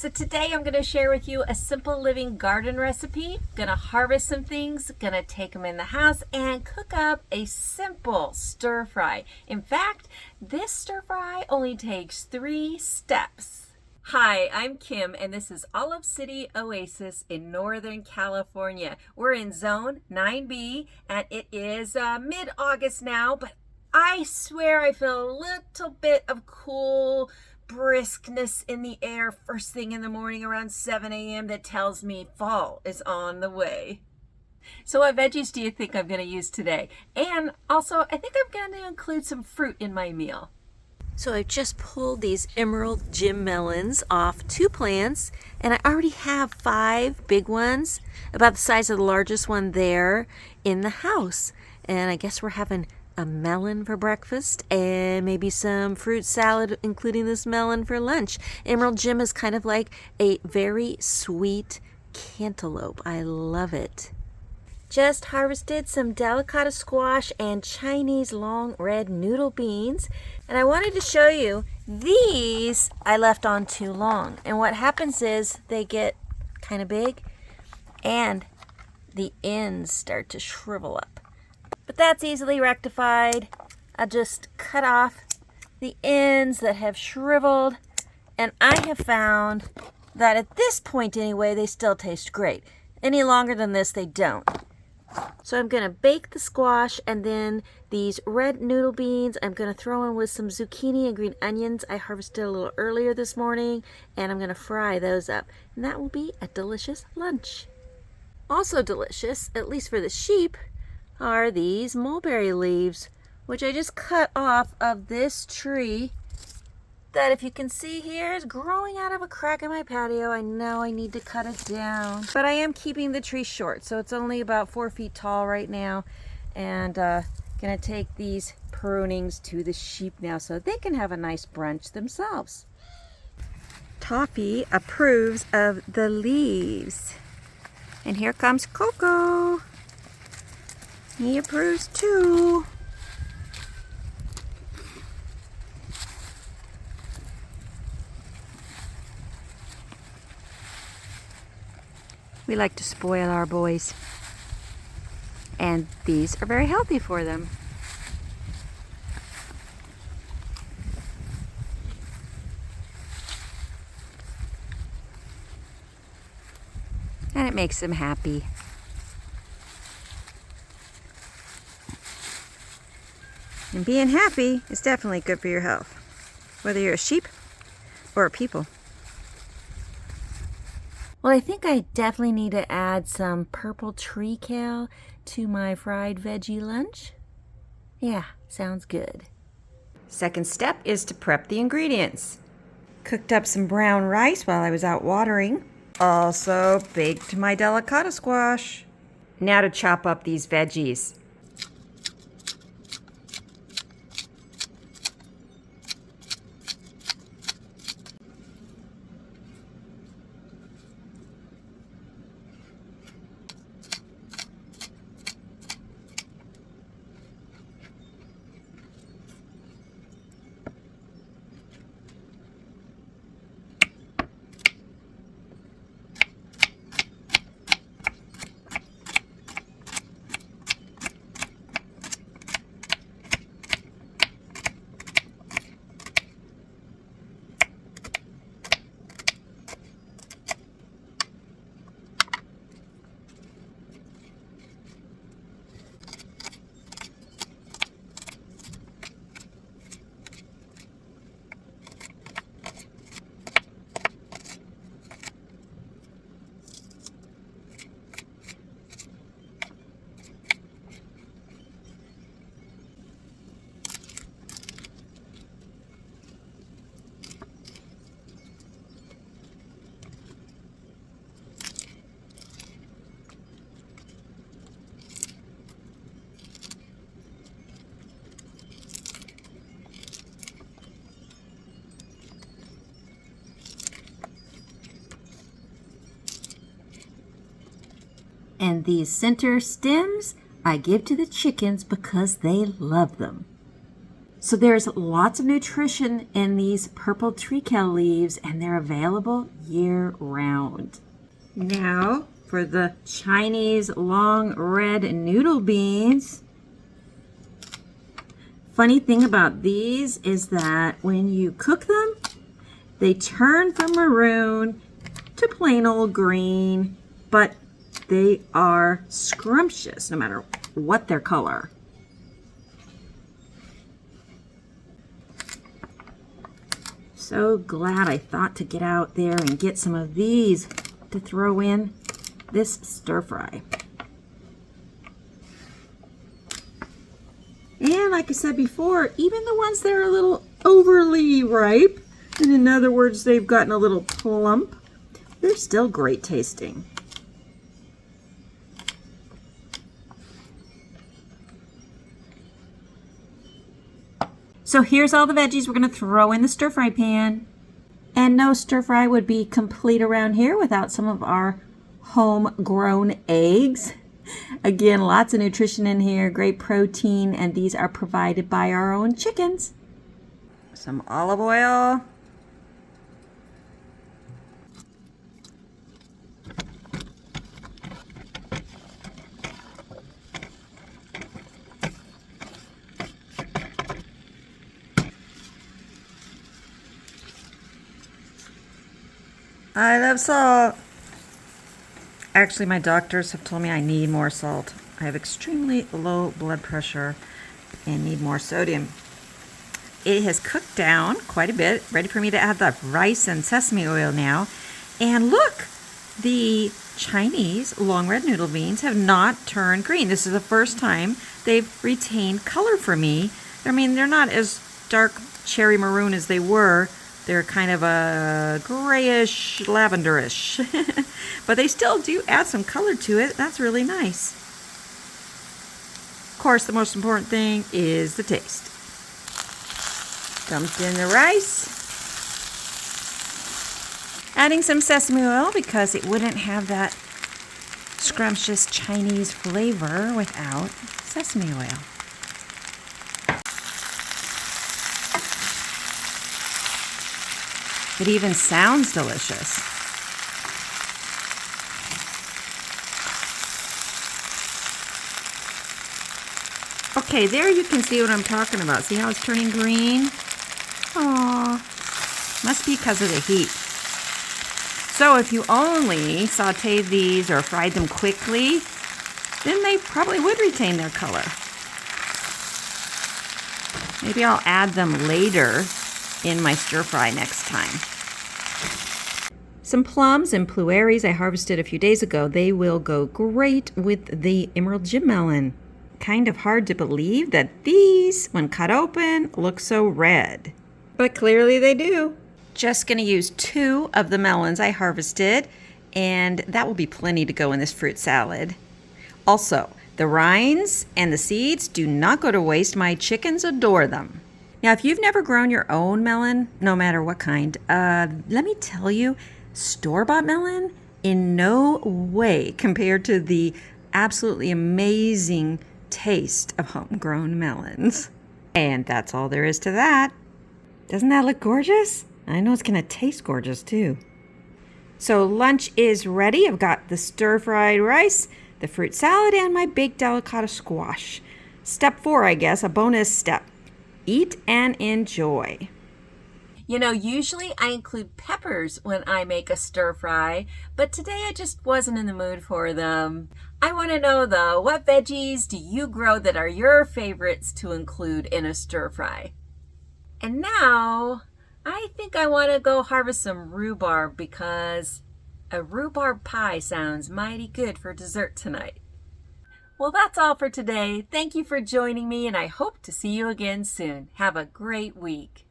So today I'm going to share with you a simple living garden recipe. Gonna harvest some things, gonna take them in the house and cook up a simple stir fry. In fact, this stir fry only takes 3 steps. Hi, I'm Kim and this is Olive City Oasis in Northern California. We're in zone 9B and it is mid-August now, but I swear I feel a little bit of cool briskness in the air first thing in the morning around 7 a.m. that tells me fall is on the way. So what veggies do you think I'm going to use today? And also, I think I'm going to include some fruit in my meal. So I've just pulled these Emerald Gem melons off 2 plants, and I already have 5 big ones, about the size of the largest one there, in the house. And I guess we're having a melon for breakfast and maybe some fruit salad, including this melon for lunch. Emerald Gem is kind of like a very sweet cantaloupe. I love it. Just harvested some delicata squash and Chinese long red noodle beans. And I wanted to show you, these I left on too long. And what happens is they get kind of big and the ends start to shrivel up. But that's easily rectified. I'll just cut off the ends that have shriveled. And I have found that at this point anyway, they still taste great. Any longer than this, they don't. So I'm going to bake the squash, and then these red noodle beans I'm going to throw in with some zucchini and green onions I harvested a little earlier this morning, and I'm going to fry those up. And that will be a delicious lunch. Also delicious, at least for the sheep, are these mulberry leaves, which I just cut off of this tree that, if you can see here, is growing out of a crack in my patio. I know I need to cut it down, but I am keeping the tree short, so it's only about 4 feet tall right now, and gonna take these prunings to the sheep now so they can have a nice brunch themselves. Toffee approves of the leaves, and here comes Coco. He approves too. We like to spoil our boys. And these are very healthy for them. And it makes them happy. And being happy is definitely good for your health, whether you're a sheep or a people. Well, I think I definitely need to add some purple tree kale to my fried veggie lunch. Yeah, sounds good. Second step is to prep the ingredients. Cooked up some brown rice while I was out watering. Also baked my delicata squash. Now to chop up these veggies. And these center stems I give to the chickens because they love them. So there's lots of nutrition in these purple treacle leaves, and they're available year-round. Now for the Chinese long red noodle beans. Funny thing about these is that when you cook them, they turn from maroon to plain old green, but they are scrumptious no matter what their color. So glad I thought to get out there and get some of these to throw in this stir fry. And like I said before, even the ones that are a little overly ripe, and in other words, they've gotten a little plump, they're still great tasting. So here's all the veggies we're going to throw in the stir fry pan. And no stir fry would be complete around here without some of our homegrown eggs. Again, lots of nutrition in here, great protein, and these are provided by our own chickens. Some olive oil. I love salt. Actually, my doctors have told me I need more salt. I have extremely low blood pressure and need more sodium. It has cooked down quite a bit, ready for me to add the rice and sesame oil now. And look, the Chinese long red noodle beans have not turned green. This is the first time they've retained color for me. I mean, they're not as dark cherry maroon as they were. They're kind of a grayish, lavenderish, but they still do add some color to it. That's really nice. Of course, the most important thing is the taste. Dumped in the rice. Adding some sesame oil because it wouldn't have that scrumptious Chinese flavor without sesame oil. It even sounds delicious. Okay, there you can see what I'm talking about. See how it's turning green? Aww. Must be because of the heat. So if you only sauteed these or fried them quickly, then they probably would retain their color. Maybe I'll add them later in my stir fry next time. Some plums and blueberries I harvested a few days ago. They will go great with the Emerald Gem melon. Kind of hard to believe that these, when cut open, look so red. But clearly they do. Just gonna use 2 of the melons I harvested, and that will be plenty to go in this fruit salad. Also, the rinds and the seeds do not go to waste. My chickens adore them. Now, if you've never grown your own melon, no matter what kind, let me tell you, store-bought melon in no way compared to the absolutely amazing taste of homegrown melons. And that's all there is to that. Doesn't that look gorgeous? I know it's gonna taste gorgeous too. So lunch is ready. I've got the stir-fried rice, the fruit salad, and my baked delicata squash. Step 4, I guess, a bonus step. Eat and enjoy. You know, usually I include peppers when I make a stir fry, but today I just wasn't in the mood for them. I want to know though, what veggies do you grow that are your favorites to include in a stir fry? And now, I think I want to go harvest some rhubarb because a rhubarb pie sounds mighty good for dessert tonight. Well, that's all for today. Thank you for joining me, and I hope to see you again soon. Have a great week.